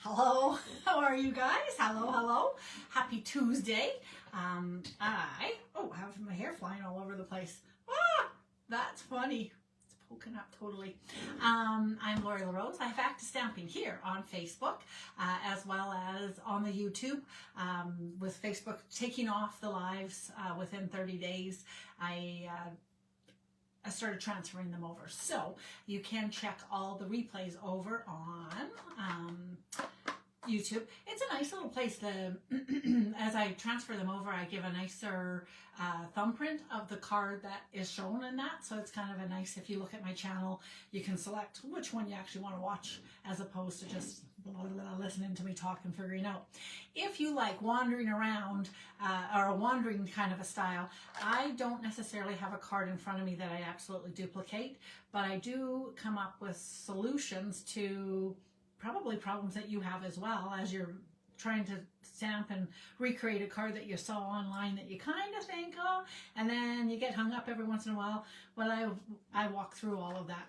Hello, how are you guys? Hello. Happy Tuesday. I have my hair flying all over the place. That's funny. It's poking up totally. I'm Lori LaRose. I have Active Stamping here on Facebook, as well as on the YouTube. With Facebook taking off the lives within 30 days, I started transferring them over. So you can check all the replays over on YouTube. It's a nice little place to, as I transfer them over, I give a nicer thumbprint of the card that is shown in that. So it's kind of a nice, if you look at my channel, you can select which one you actually want to watch as opposed to just listening to me talk and figuring out. If you like wandering around or a wandering kind of a style, I don't necessarily have a card in front of me that I absolutely duplicate, but I do come up with solutions to probably problems that you have as well as you're trying to stamp and recreate a card that you saw online that you kind of think, oh, and then you get hung up every once in a while. Well, I walk through all of that.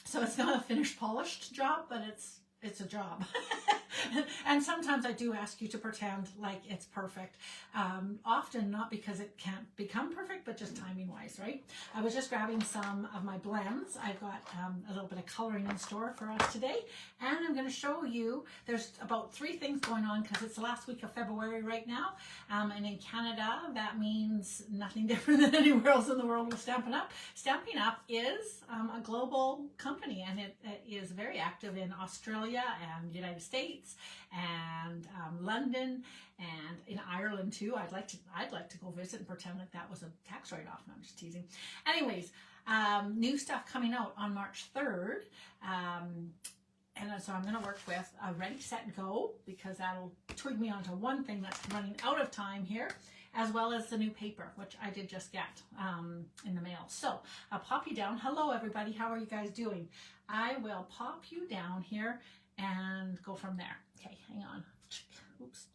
So it's not a finished, polished job, but it's a job. And sometimes I do ask you to pretend like it's perfect. Often not because it can't become perfect, but just timing wise, right? I was just grabbing some of my blends. I've got a little bit of coloring in store for us today. And I'm going to show you, there's about 3 things going on because it's the last week of February right now. And in Canada, that means nothing different than anywhere else in the world with Stampin' Up. Stampin' Up is a global company, and it is very active in Australia and United States and London and in Ireland too. I'd like to go visit and pretend like that was a tax write-off. No, I'm just teasing. Anyways, new stuff coming out on March 3rd. And so I'm going to work with a Ready, Set, Go because that'll twig me onto one thing that's running out of time here, as well as the new paper, which I did just get in the mail. So I'll pop you down. Hello, everybody. How are you guys doing? I will pop you down here and go from there. Okay, hang on. Oops.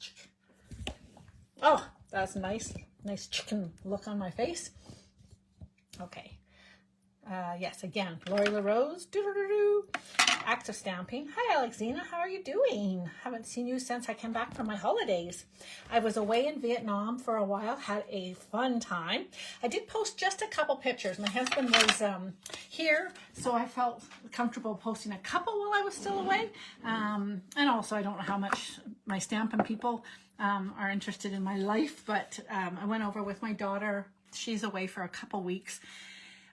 Oh, that's nice. Nice chicken look on my face. Okay. Yes, again, Lori LaRose. Active Stamping. Hi, Alexina. How are you doing? Haven't seen you since I came back from my holidays. I was away in Vietnam for a while. Had a fun time. I did post just a couple pictures. My husband was here, so I felt comfortable posting a couple while I was still away. And also, I don't know how much my Stampin' people are interested in my life, but I went over with my daughter. She's away for a couple weeks.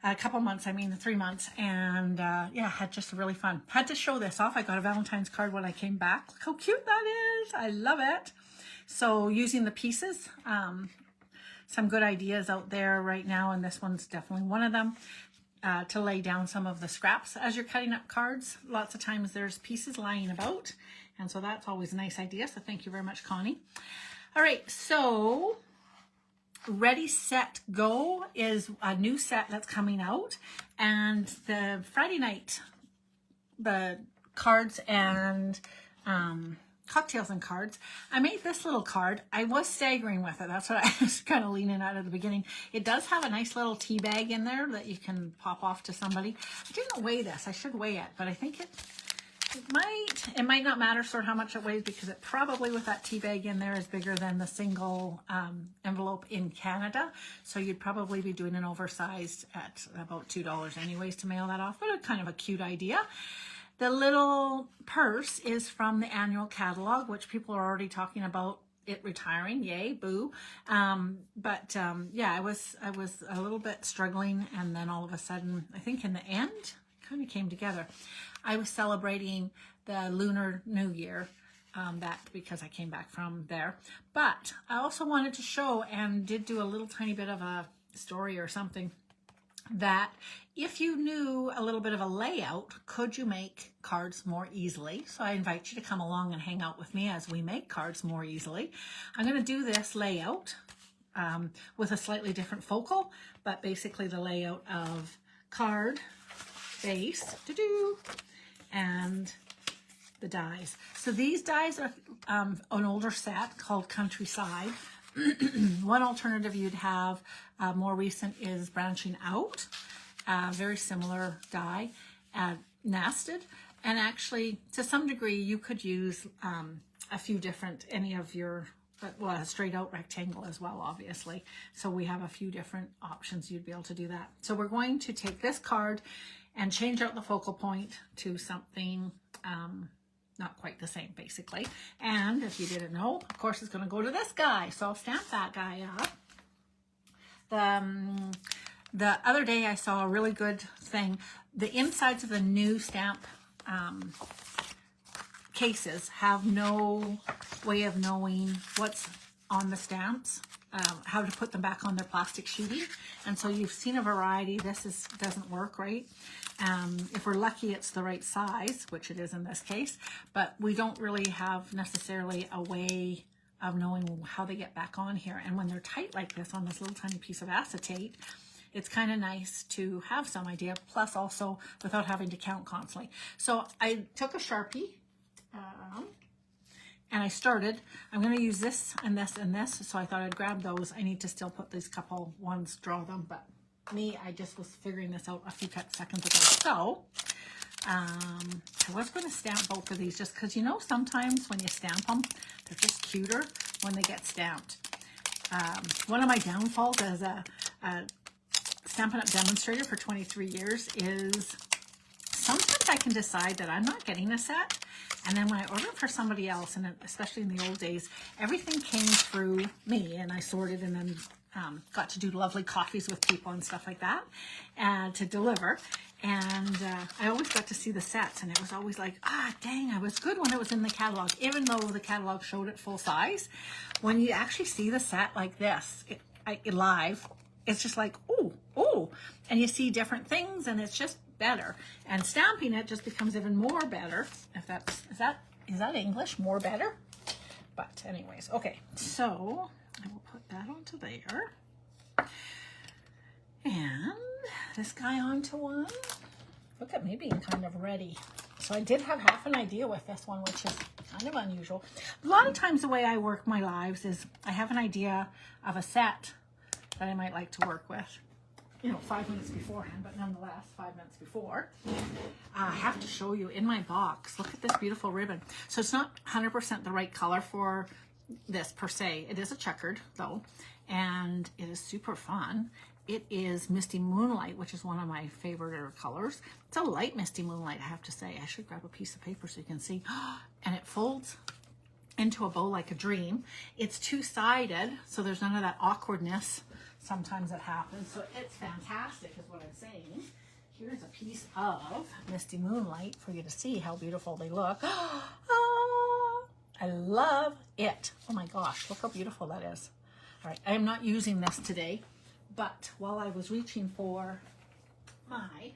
A couple months, 3 months, and yeah, had just really fun. Had to show this off. I got a Valentine's card when I came back. Look how cute that is. I love it. So using the pieces, some good ideas out there right now, and this one's definitely one of them, to lay down some of the scraps as you're cutting up cards. Lots of times there's pieces lying about, and so that's always a nice idea. So thank you very much, Connie. All right, so Ready, Set, Go is a new set that's coming out, and the Friday night, the cards and cocktails and cards, I made this little card. I was staggering with it. That's what I was kind of leaning at the beginning. It does have a nice little tea bag in there that you can pop off to somebody. I didn't weigh this. I should weigh it, but I think it might not matter sort of how much it weighs, because it probably, with that tea bag in there, is bigger than the single envelope in Canada. So you'd probably be doing an oversized at about $2 anyways to mail that off, but kind of a cute idea. The little purse is from the annual catalog, which people are already talking about it retiring. Yay, boo. Yeah, I was a little bit struggling, and then all of a sudden, I think in the end, it kind of came together. I was celebrating the Lunar New Year, that because I came back from there. But I also wanted to show, and did do a little tiny bit of a story or something, that if you knew a little bit of a layout, could you make cards more easily? So I invite you to come along and hang out with me as we make cards more easily. I'm going to do this layout with a slightly different focal, but basically the layout of card, base, and the dies. So these dies are an older set called Countryside. One alternative you'd have, more recent, is Branching Out. Very similar die, nested. And actually, to some degree, you could use a few different, any of your, well, a straight out rectangle as well, obviously. So we have a few different options you'd be able to do that. So we're going to take this card and change out the focal point to something not quite the same, basically. And if you didn't know, of course, it's going to go to this guy. So I'll stamp that guy up. The other day I saw a really good thing. The insides of the new stamp cases have no way of knowing what's on the stamps, how to put them back on their plastic sheeting. And so you've seen a variety. This doesn't work, right? If we're lucky, it's the right size, which it is in this case, but we don't really have necessarily a way of knowing how they get back on here. And when they're tight like this on this little tiny piece of acetate, it's kind of nice to have some idea, plus also without having to count constantly. So I took a Sharpie and I started. I'm going to use this and this and this, so I thought I'd grab those. I need to still put these couple ones, draw them, but me, I just was figuring this out a few seconds ago. So I was going to stamp both of these just because, you know, sometimes when you stamp them, they're just cuter when they get stamped. One of my downfalls as a Stampin' Up! Demonstrator for 23 years is sometimes I can decide that I'm not getting a set, and then when I order it for somebody else, and especially in the old days, everything came through me, and I sorted and then got to do lovely coffees with people and stuff like that, and to deliver. And I always got to see the sets, and it was always like, dang, I was good when it was in the catalog, even though the catalog showed it full size. When you actually see the set like this, live, it's just like, ooh, and you see different things, and it's just better. And stamping it just becomes even more better. If that's, is that English? More better? But anyways, okay, so I will put that onto there. And this guy onto one. Look at me being kind of ready. So I did have half an idea with this one, which is kind of unusual. A lot of times the way I work my lives is I have an idea of a set that I might like to work with, you know, 5 minutes beforehand, but nonetheless, 5 minutes before. I have to show you in my box. Look at this beautiful ribbon. So it's not 100% the right color for this per se. It is a checkered though, and it is super fun. It is Misty Moonlight, which is one of my favorite colors. It's a light Misty Moonlight, I have to say. I should grab a piece of paper so you can see. And it folds into a bow like a dream. It's two-sided, so there's none of that awkwardness sometimes that happens. So it's fantastic is what I'm saying. Here's a piece of Misty Moonlight for you to see how beautiful they look. I love it. Oh my gosh, look how beautiful that is. All right, I am not using this today, but while I was reaching for my,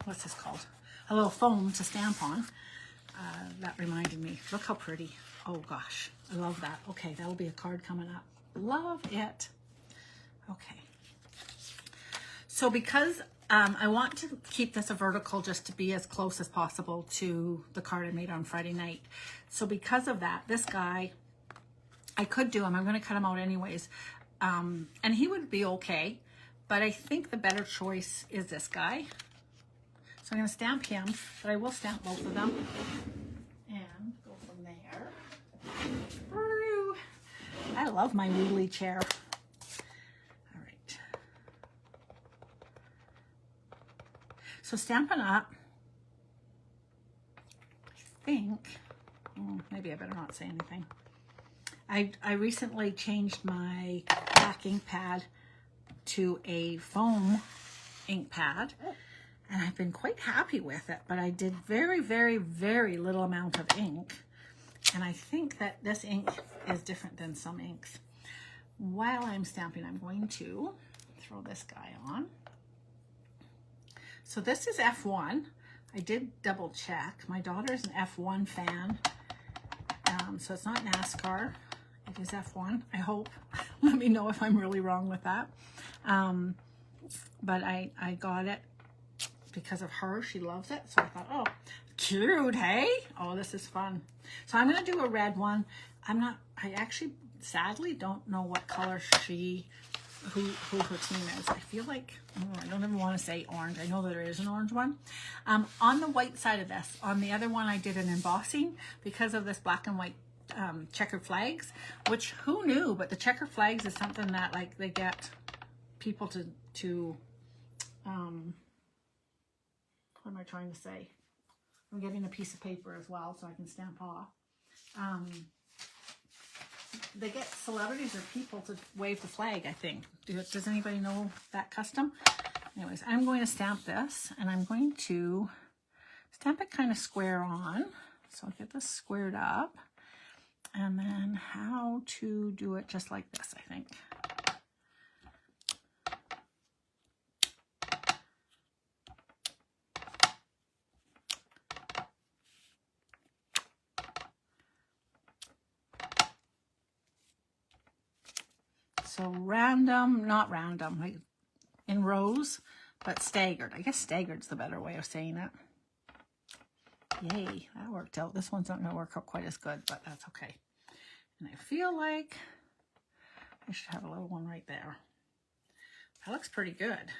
what's this called? A little foam to stamp on. That reminded me, look how pretty. Oh gosh, I love that. Okay, that'll be a card coming up. Love it. Okay. So because I want to keep this a vertical just to be as close as possible to the card I made on Friday night. So because of that, this guy, I could do him. I'm going to cut him out anyways. And he would be okay. But I think the better choice is this guy. So I'm going to stamp him, but I will stamp both of them. And go from there. I love my wheelie chair. All right. So Stampin' Up, I think, maybe I better not say anything. I recently changed my black ink pad to a foam ink pad, and I've been quite happy with it, but I did very, very, very little amount of ink, and I think that this ink is different than some inks. While I'm stamping, I'm going to throw this guy on. So this is F1. I did double check. My daughter is an F1 fan, so it's not NASCAR. It is F1, I hope. Let me know if I'm really wrong with that. But I got it because of her. She loves it. So I thought, oh, cute, hey? Oh, this is fun. So I'm going to do a red one. I actually, sadly, don't know what color she who her team is. I feel like, I don't even want to say orange. I know that there is an orange one. On the white side of this, on the other one I did an embossing because of this black and white checkered flags, which who knew, but the checkered flags is something that like they get people to what am I trying to say? I'm getting a piece of paper as well so I can stamp off. They get celebrities or people to wave the flag, I think. Does anybody know that custom? Anyways, I'm going to stamp this, and I'm going to stamp it kind of square on. So I'll get this squared up. And then how to do it just like this, I think. So random, not random, like in rows, but staggered. I guess staggered's the better way of saying it. Yay, that worked out. This one's not going to work out quite as good, but that's okay. And I feel like I should have a little one right there. That looks pretty good.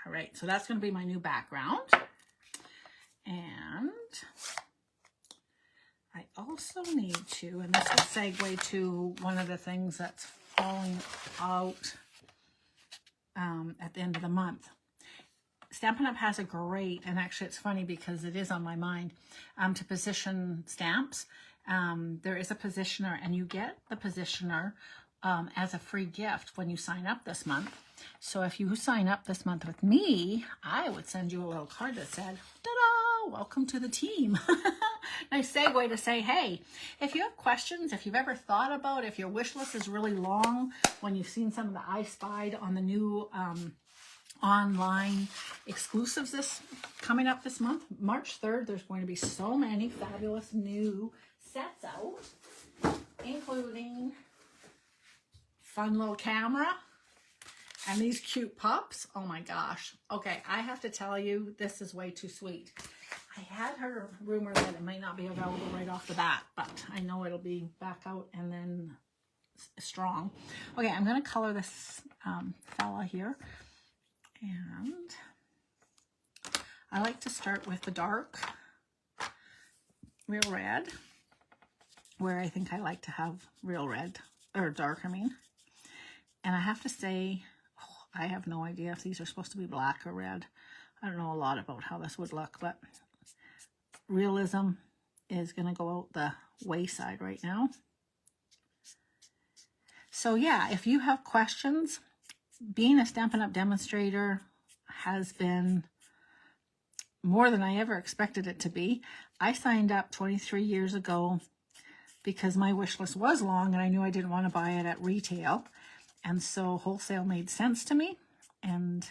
All right, so that's going to be my new background. And I also need to, and this will segue to one of the things that's falling out at the end of the month. Stampin' Up! Has a great, and actually it's funny because it is on my mind, to position stamps. There is a positioner, and you get the positioner as a free gift when you sign up this month. So if you sign up this month with me, I would send you a little card that said, ta-da, welcome to the team. Nice segue to say, hey, if you have questions, if you've ever thought about, if your wish list is really long, when you've seen some of the I Spied on the new online exclusives coming up this month, March 3rd, there's going to be so many fabulous new sets out, including fun little camera and these cute pups. Oh my gosh. Okay, I have to tell you, this is way too sweet. I had heard a rumor that it might not be available right off the bat, but I know it'll be back out and then strong. Okay, I'm going to color this fella here. And I like to start with the dark real red, where I think I like to have real red, or dark, I mean. And I have to say, I have no idea if these are supposed to be black or red. I don't know a lot about how this would look, but realism is going to go out the wayside right now. So yeah, if you have questions, being a Stampin' Up! Demonstrator has been more than I ever expected it to be. I signed up 23 years ago because my wish list was long and I knew I didn't want to buy it at retail. And so wholesale made sense to me. And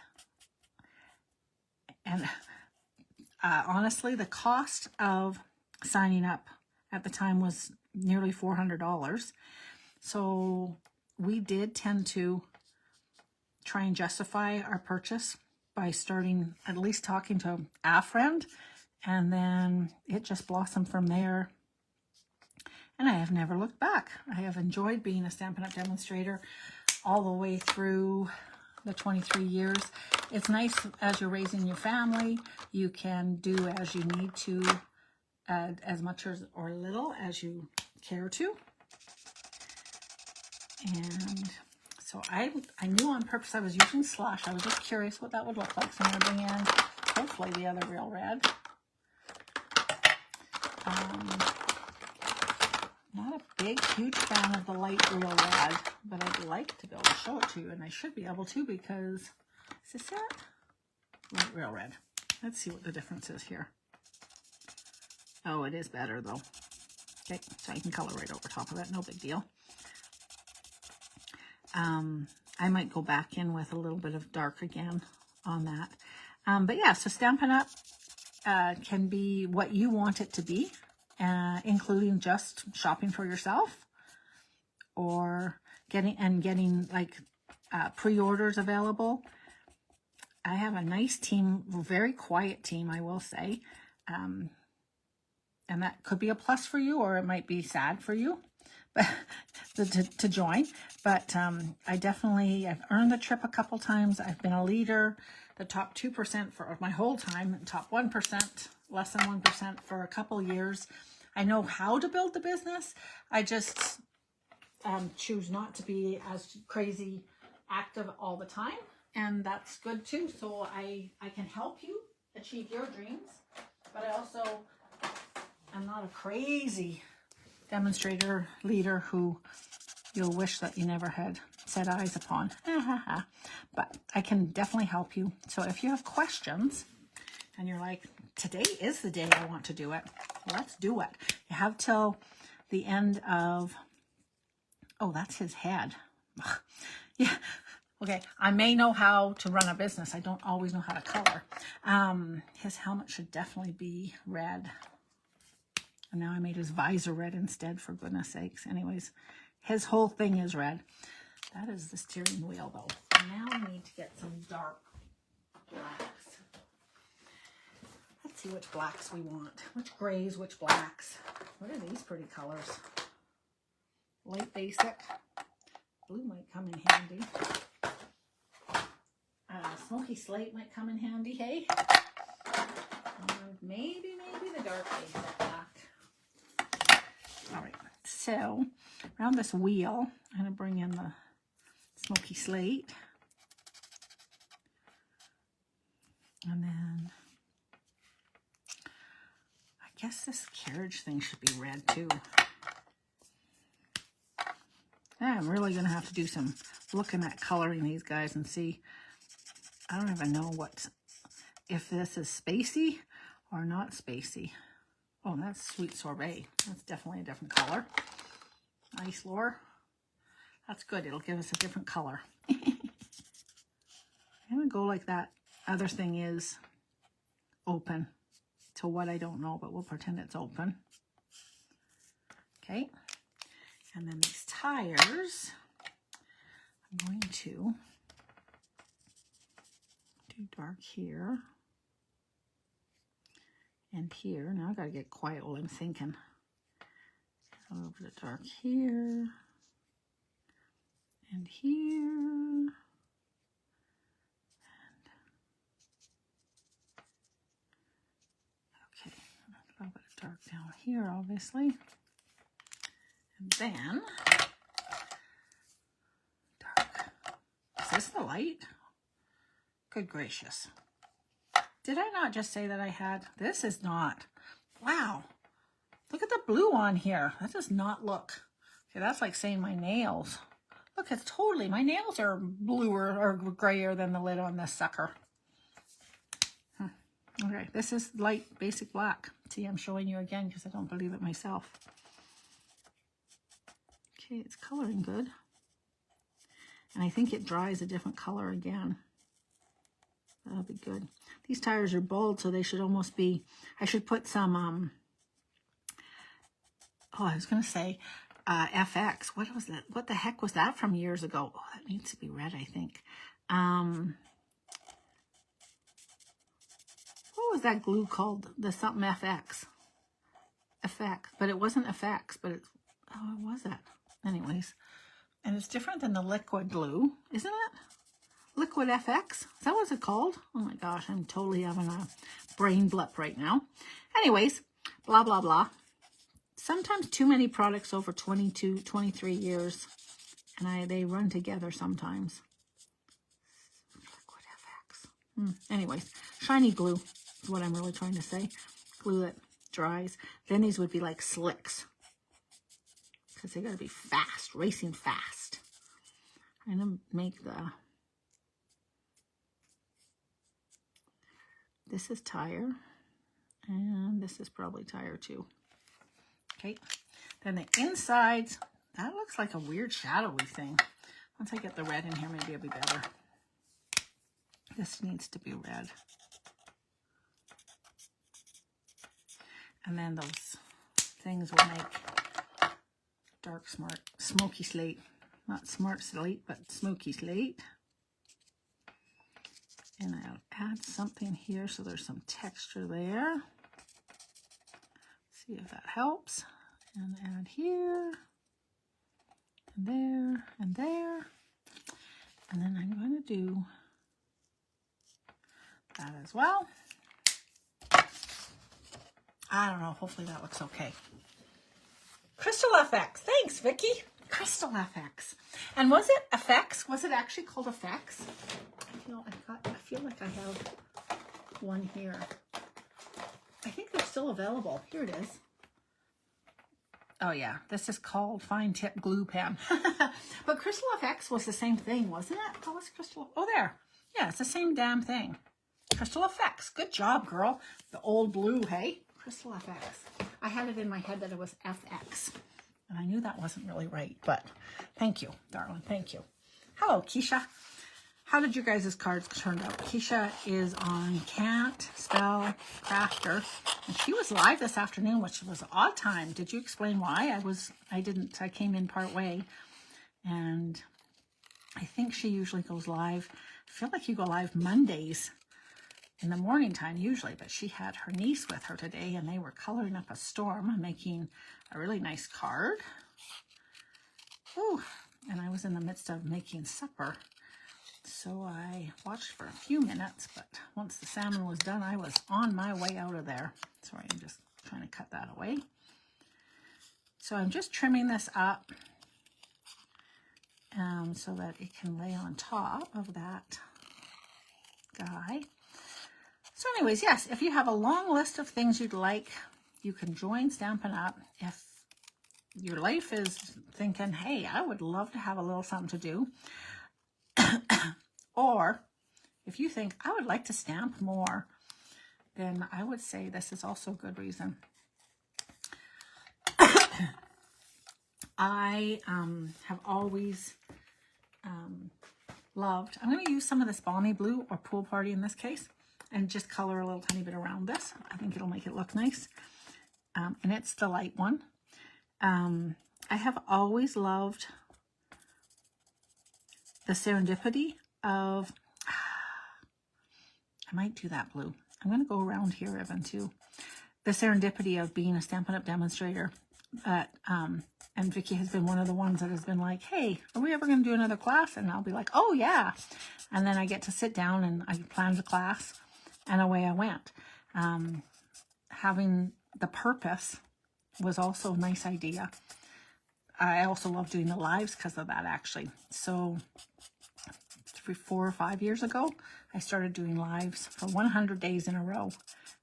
honestly, the cost of signing up at the time was nearly $400. So we did tend to try and justify our purchase by starting, at least talking to a friend, and then it just blossomed from there. And I have never looked back. I have enjoyed being a Stampin' Up! Demonstrator all the way through the 23 years. It's nice as you're raising your family, you can do as you need to, as much or little as you care to. And so I knew on purpose I was using slush. I was just curious what that would look like. So I'm going to bring in, hopefully, the other real red. Not a big, huge fan of the light real red, but I'd like to be able to show it to you, and I should be able to because, is this it? Light real red. Let's see what the difference is here. Oh, it is better though. Okay, so I can color right over top of it, no big deal. I might go back in with a little bit of dark again on that. But yeah, so Stampin' Up! Can be what you want it to be, including just shopping for yourself or getting like pre-orders available. I have a nice team, very quiet team, I will say. And that could be a plus for you, or it might be sad for you. to join. But I've earned the trip a couple times. I've been a leader, the top 2% for my whole time, top 1%, less than 1% for a couple years. I know how to build the business. I just choose not to be as crazy active all the time. And that's good too. So I can help you achieve your dreams. But I also am not a crazy demonstrator leader who you'll wish that you never had set eyes upon. But I can definitely help you. So if you have questions and you're like, today is the day I want to do it, let's do it. You have till the end of, oh, that's his head. Yeah. Okay, I may know how to run a business. I don't always know how to color. His helmet should definitely be red. And now I made his visor red instead, for goodness sakes. Anyways, his whole thing is red. That is the steering wheel, though. And now I need to get some dark blacks. Let's see which blacks we want. Which grays, which blacks. What are these pretty colors? Light basic. Blue might come in handy. Smoky slate might come in handy, hey? And maybe the dark basic black. All right, so around this wheel, I'm going to bring in the smoky slate. And then I guess this carriage thing should be red too. I'm really going to have to do some looking at coloring these guys and see. I don't even know if this is spacey or not spacey. Oh, that's Sweet Sorbet. That's definitely a different color. Nice, Lore. That's good. It'll give us a different color. I'm going to go like that. Other thing is open to what I don't know, but we'll pretend it's open. Okay. And then these tires, I'm going to do dark here and here. Now I gotta get quiet while I'm thinking. Go over the dark here and here. And okay, a little bit of dark down here, obviously. And then dark. Is this the light? Good gracious. Did I not just say that I had? This is not. Wow. Look at the blue on here. That does not look. Okay, that's like saying my nails. Look, it's totally, my nails are bluer or grayer than the lid on this sucker. Okay, this is light basic black. See, I'm showing you again because I don't believe it myself. Okay, it's coloring good. And I think it dries a different color again. That'll be good. These tires are bold, so they should almost be, I should put some, oh, I was going to say FX. What was that? What the heck was that from years ago? Oh, that needs to be red, I think. What was that glue called? The something FX. FX. But it wasn't FX, but it's, oh, what was it? Anyways. And it's different than the liquid glue, isn't it? Liquid FX? Is that what it's called? Oh my gosh, I'm totally having a brain blip right now. Anyways, blah, blah, blah. Sometimes too many products over 22, 23 years. And they run together sometimes. Liquid FX. Anyways, shiny glue is what I'm really trying to say. Glue that dries. Then these would be like slicks. Because they got to be fast, racing fast. I'm going to make the... This is tire, and this is probably tire too. Okay, then the insides, that looks like a weird shadowy thing. Once I get the red in here, maybe it'll be better. This needs to be red. And then those things will make dark smart, smoky slate. Not smart slate, but smoky slate. And I'll add something here so there's some texture there. See if that helps. And add here. and there, and there. And then I'm going to do that as well. I don't know, hopefully that looks okay. Crystal FX, thanks Vicky. Crystal FX. And was it FX? Was it actually called FX? I feel like I have one here. I think they're still available. Here it is. Oh yeah, this is called Fine Tip Glue Pen. But Crystal FX was the same thing, wasn't it? Oh, what's Crystal? Oh, there. Yeah, it's the same damn thing. Crystal FX. Good job, girl. The old blue, hey? Crystal FX. I had it in my head that it was FX. And I knew that wasn't really right, but thank you, darling. Thank you. Hello, Keisha. How did your guys' cards turn out? Keisha is on Can't Spell Crafter. And she was live this afternoon, which was an odd time. Did you explain why? I came in part way. And I think she usually goes live. I feel like you go live Mondays in the morning time usually, but she had her niece with her today and they were coloring up a storm, making a really nice card. Ooh, and I was in the midst of making supper. So I watched for a few minutes, but once the salmon was done, I was on my way out of there. Sorry, I'm just trying to cut that away. So I'm just trimming this up so that it can lay on top of that guy. So anyways, yes, if you have a long list of things you'd like, you can join Stampin' Up. If your life is thinking, hey, I would love to have a little something to do, or if you think I would like to stamp more, then I would say this is also a good reason. I have always loved, I'm going to use some of this Balmy Blue or Pool Party in this case and just color a little tiny bit around this. I think it'll make it look nice. And it's the light one. I have always loved the serendipity of, I might do that blue. I'm going to go around here, Evan, too. The serendipity of being a Stampin' Up! Demonstrator. And Vicky has been one of the ones that has been like, hey, are we ever going to do another class? And I'll be like, oh, yeah. And then I get to sit down and I plan the class, and away I went. Having the purpose was also a nice idea. I also love doing the lives because of that, actually. So 4 or 5 years ago, I started doing lives for 100 days in a row.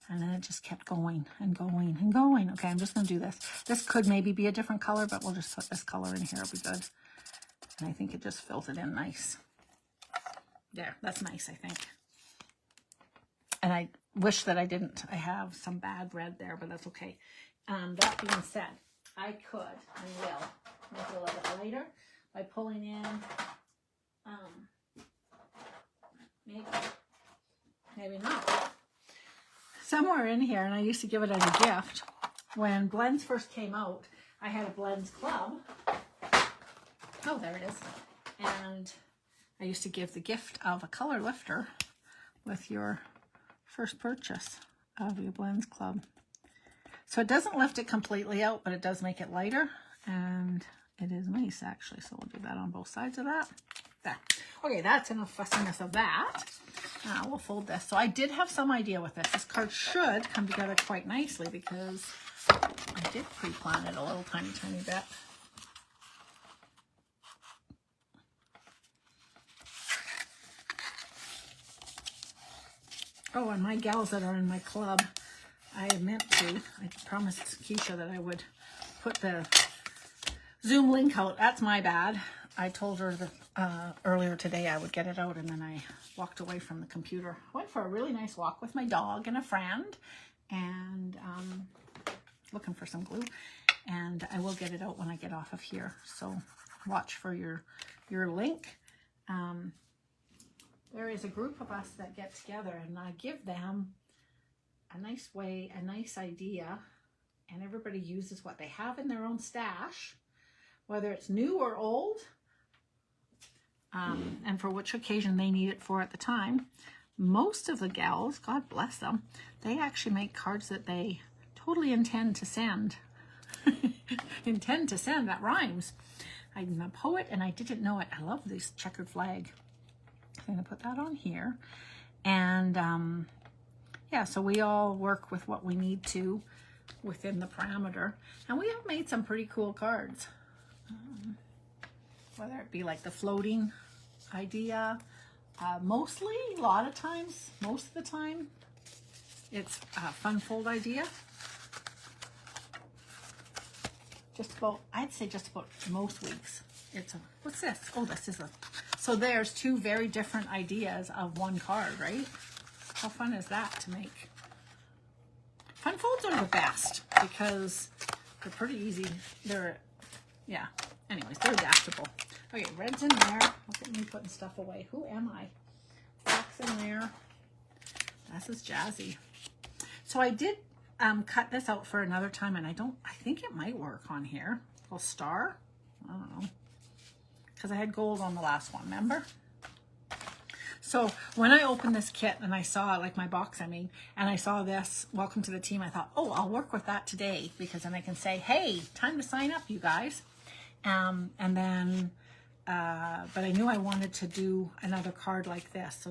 And then it just kept going and going and going. Okay, I'm just going to do this. This could maybe be a different color, but we'll just put this color in here. It'll be good. And I think it just fills it in nice. There, that's nice, I think. And I wish that I didn't. I have some bad red there, but that's okay. That being said, I could and will make it a little bit lighter by pulling in maybe not. Somewhere in here, and I used to give it as a gift. When blends first came out, I had a blends club. Oh, there it is. And I used to give the gift of a color lifter with your first purchase of your blends club. So it doesn't lift it completely out, but it does make it lighter, and it is nice actually. So we'll do that on both sides of that. There. Okay, that's enough fussiness of that. Now we'll fold this. So I did have some idea with this. This card should come together quite nicely because I did pre-plan it a little tiny bit. Oh, and my gals that are in my club, I promised Keisha that I would put the Zoom link out. That's my bad. I told her that earlier today I would get it out, and then I walked away from the computer. Went for a really nice walk with my dog and a friend, and looking for some glue. And I will get it out when I get off of here. So watch for your link. There is a group of us that get together, and I give them a nice way, a nice idea, and everybody uses what they have in their own stash, whether it's new or old, and for which occasion they need it for at the time. Most of the gals, God bless them, they actually make cards that they totally intend to send. Intend to send, that rhymes. I'm a poet and I didn't know it. I love this checkered flag. I'm going to put that on here. And yeah, so we all work with what we need to within the parameter. And we have made some pretty cool cards. Whether it be like the floating idea. Mostly, a lot of times, most of the time, it's a fun fold idea. Just about, I'd say just about most weeks. It's a, what's this? Oh, this is a, so there's two very different ideas of one card, right? How fun is that to make? Fun folds are the best because they're pretty easy. They're, yeah, anyways, they're adaptable. Okay, red's in there. Look at me putting stuff away. Who am I? Black's in there. This is jazzy. So I did cut this out for another time, and I think it might work on here. A little star. I don't know. Because I had gold on the last one, remember? So when I opened this kit and I saw, like my box, I mean, and I saw this, welcome to the team, I thought, oh, I'll work with that today because then I can say, hey, time to sign up, you guys. And then, but I knew I wanted to do another card like this.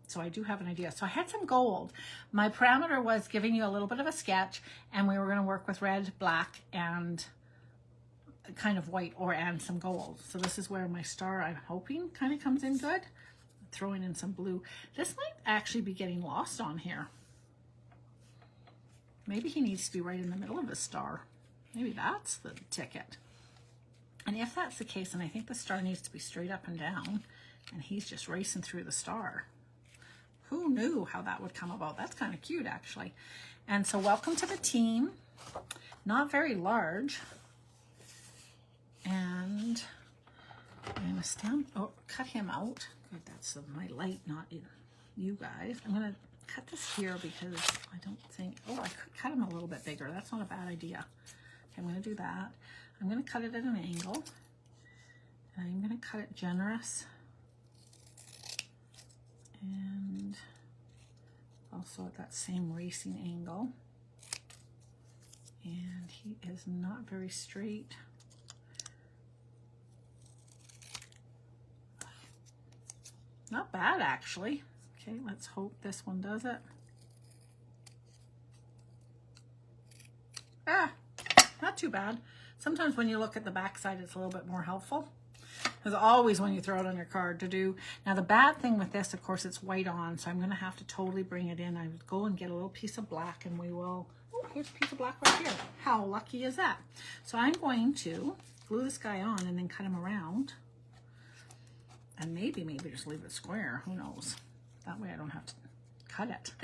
So I do have an idea. So I had some gold. My parameter was giving you a little bit of a sketch, and we were going to work with red, black, and kind of white and some gold. So this is where my star, I'm hoping, kind of comes in good. Throwing in some blue. This might actually be getting lost on here. Maybe he needs to be right in the middle of his star. Maybe that's the ticket. And if that's the case, then I think the star needs to be straight up and down, and he's just racing through the star. Who knew how that would come about? That's kind of cute, actually. And so welcome to the team. Not very large. And I'm going to stamp, oh, cut him out. Good, that's my light, not you guys. I'm going to cut this here because I don't think, oh, I could cut him a little bit bigger. That's not a bad idea. Okay, I'm going to do that. I'm going to cut it at an angle. And I'm going to cut it generous. And also at that same racing angle. And he is not very straight. Not bad, actually. Okay, let's hope this one does it. Ah, not too bad. Sometimes when you look at the back side, it's a little bit more helpful. There's always when you throw it on your card to do. Now the bad thing with this, of course, it's white on, so I'm going to have to totally bring it in. I would go and get a little piece of black, and we will, oh, here's a piece of black right here. How lucky is that? So I'm going to glue this guy on and then cut him around. And maybe just leave it square. Who knows? That way I don't have to cut it.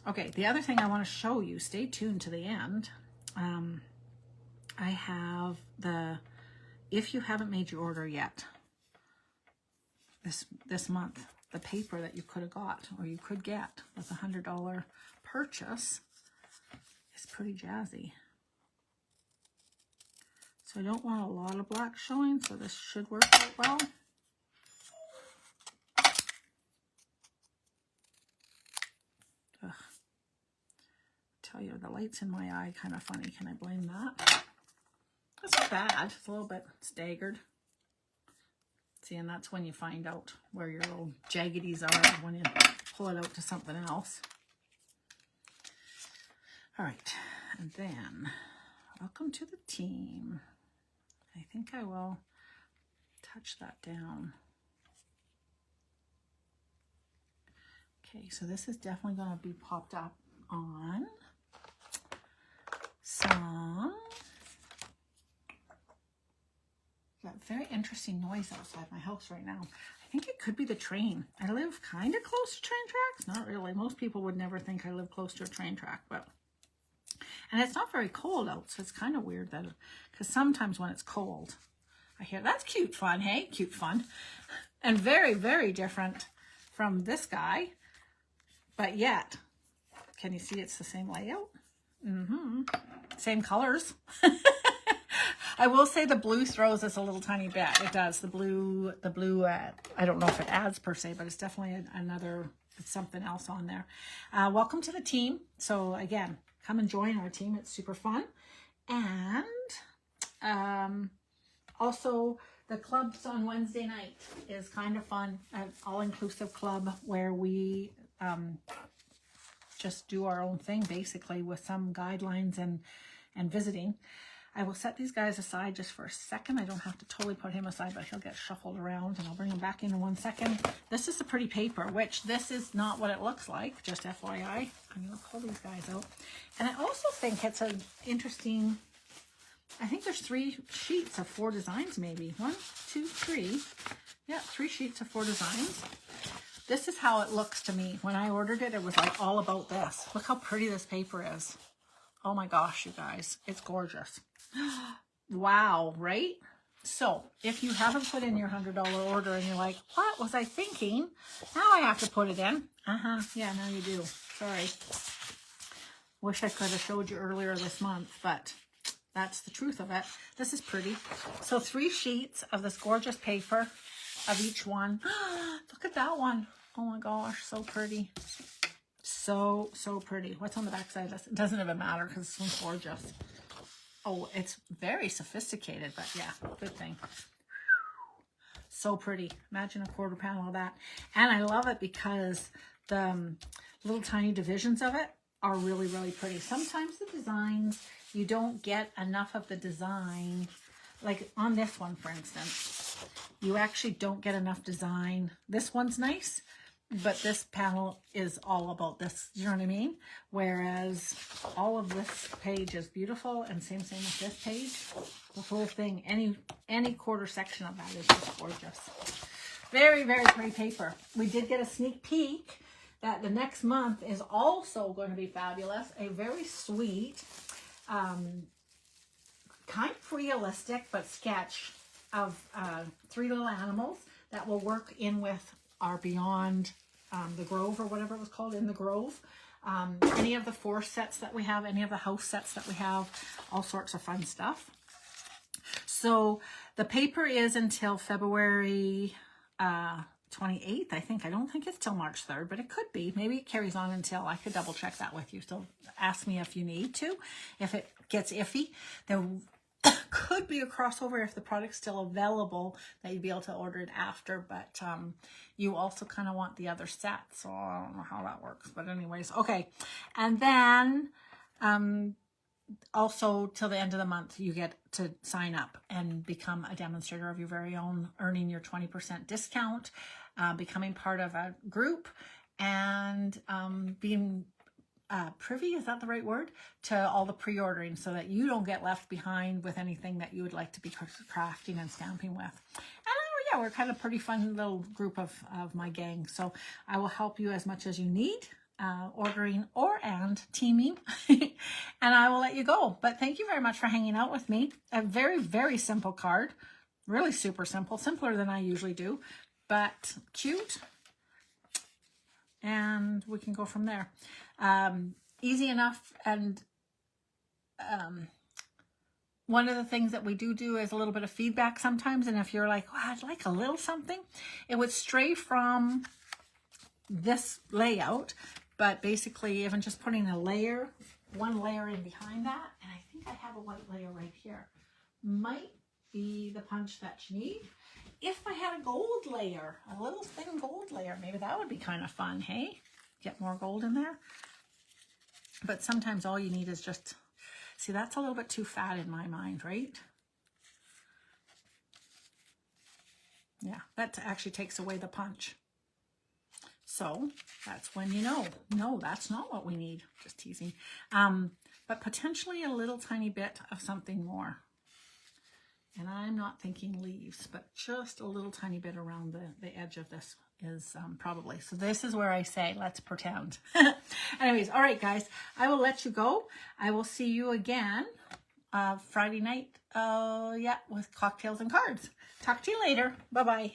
Okay, the other thing I want to show you, stay tuned to the end. I have the, if you haven't made your order yet, this month, the paper that you could have got or you could get with a $100 purchase is pretty jazzy. So I don't want a lot of black showing, so this should work out well. Ugh. Tell you, the light's in my eye, kind of funny. Can I blame that? That's not bad. It's a little bit staggered. See, and that's when you find out where your little jaggedies are when you pull it out to something else. All right, and then welcome to the team. I think I will touch that down. Okay, so this is definitely going to be popped up on some, got very interesting noise outside my house right now. I think it could be the train. I live kind of close to train tracks. Not really. Most people would never think I live close to a train track, but, and it's not very cold out, so it's kind of weird that, because sometimes when it's cold, I hear, that's cute fun, hey? Cute fun. And very, very different from this guy, but yet, can you see it's the same layout? Mm-hmm. Same colors. I will say the blue throws us a little tiny bit. It does. The blue, I don't know if it adds per se, but it's definitely another, it's something else on there. Welcome to the team. So again, come and join our team. It's super fun. And Also, the clubs on Wednesday night is kind of fun. An all-inclusive club where we just do our own thing, basically, with some guidelines and visiting. I will set these guys aside just for a second. I don't have to totally put him aside, but he'll get shuffled around, and I'll bring him back in 1 second. This is a pretty paper, which this is not what it looks like, just FYI. I'm going to pull these guys out. And I also think it's an interesting... I think there's 3 sheets of 4 designs, maybe. 1, 2, 3. Yeah, 3 sheets of 4 designs. This is how it looks to me. When I ordered it, it was like all about this. Look how pretty this paper is. Oh my gosh, you guys. It's gorgeous. Wow, right? So, if you haven't put in your $100 order and you're like, what was I thinking? Now I have to put it in. Yeah, now you do. Sorry. Wish I could have showed you earlier this month, but... that's the truth of it. This is pretty. So 3 sheets of this gorgeous paper of each one. Look at that one. Oh my gosh, so pretty. So pretty. What's on the back side of this? It doesn't even matter because it's so gorgeous. Oh, it's very sophisticated, but yeah, good thing. So pretty. Imagine a quarter panel of that. And I love it because the little tiny divisions of it are really, really pretty. Sometimes the designs, you don't get enough of the design. Like on this one, for instance, you actually don't get enough design. This one's nice, but this panel is all about this. You know what I mean? Whereas all of this page is beautiful, and same with this page. The whole thing, any quarter section of that is just gorgeous. Very, very pretty paper. We did get a sneak peek that the next month is also going to be fabulous. A very sweet, kind of realistic, but sketch of 3 little animals that will work in with our Beyond the Grove, or whatever it was called, In the Grove. Any of the 4 sets that we have, any of the house sets that we have, all sorts of fun stuff. So the paper is until February 28th, I think. I don't think it's till March 3rd, but it could be. Maybe it carries on until, I could double check that with you. So ask me if you need to. If it gets iffy, there could be a crossover if the product's still available that you'd be able to order it after, but you also kind of want the other set, so I don't know how that works. But anyways, okay. And then also till the end of the month, you get to sign up and become a demonstrator of your very own, earning your 20% discount, becoming part of a group, and being privy, is that the right word, to all the pre-ordering, so that you don't get left behind with anything that you would like to be crafting and stamping with. And yeah, we're kind of pretty fun little group of my gang, so I will help you as much as you need, ordering and teaming, and I will let you go. But thank you very much for hanging out with me. A very, very simple card, really super simple, simpler than I usually do, but cute, and we can go from there. Easy enough. And one of the things that we do is a little bit of feedback sometimes, and if you're like, oh, I'd like a little something, it would stray from this layout, but basically even just putting a layer, 1 layer in behind that, and I think I have a white layer right here, might be the punch that you need. If I had a gold layer, a little thin gold layer, maybe that would be kind of fun, hey? Get more gold in there. But sometimes all you need is just, see, that's a little bit too fat in my mind, right? Yeah, that actually takes away the punch. So that's when you know, no, that's not what we need. Just teasing. But potentially a little tiny bit of something more. And I'm not thinking leaves, but just a little tiny bit around the edge of this is probably. So this is where I say, let's pretend. Anyways, all right, guys, I will let you go. I will see you again Friday night, yeah, with cocktails and cards. Talk to you later. Bye-bye.